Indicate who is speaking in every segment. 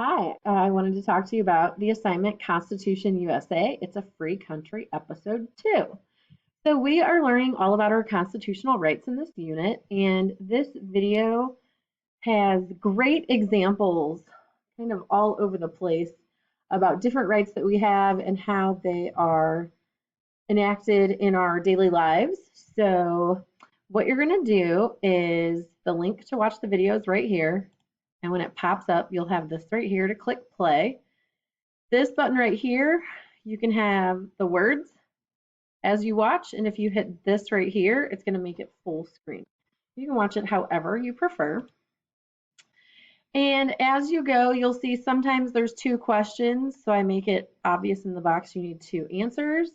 Speaker 1: Hi, I wanted to talk to you about the assignment Constitution USA. It's a free country, episode 2. So, we are learning all about our constitutional rights in this unit, and this video has great examples kind of all over the place about different rights that we have and how they are enacted in our daily lives. So, what you're going to do is the link to watch the videos right here. And when it pops up, you'll have this right here to click play. This button right here, you can have the words as you watch, and if you hit this right here, it's going to make it full screen. You can watch it however you prefer. And as you go, you'll see sometimes there's 2 questions, so I make it obvious in the box you need 2 answers.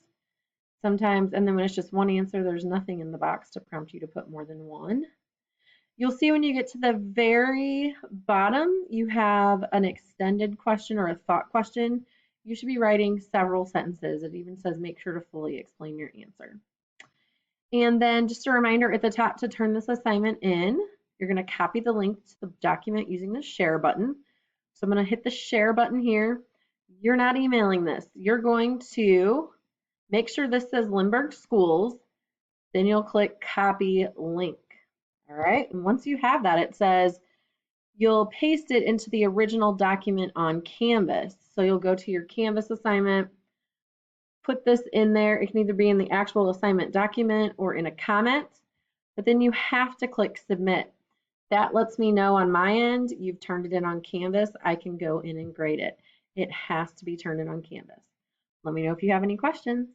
Speaker 1: Sometimes, and then when it's just 1 answer, there's nothing in the box to prompt you to put more than 1. You'll see when you get to the very bottom, you have an extended question or a thought question. You should be writing several sentences. It even says make sure to fully explain your answer. And then just a reminder at the top to turn this assignment in, you're going to copy the link to the document using the share button. So I'm going to hit the share button here. You're not emailing this. You're going to make sure this says Lindbergh Schools. Then you'll click copy link. All right, and once you have that, it says you'll paste it into the original document on Canvas. So you'll go to your Canvas assignment, put this in there. It can either be in the actual assignment document or in a comment, but then you have to click submit. That lets me know on my end you've turned it in on Canvas. I can go in and grade it. It has to be turned in on Canvas. Let me know if you have any questions.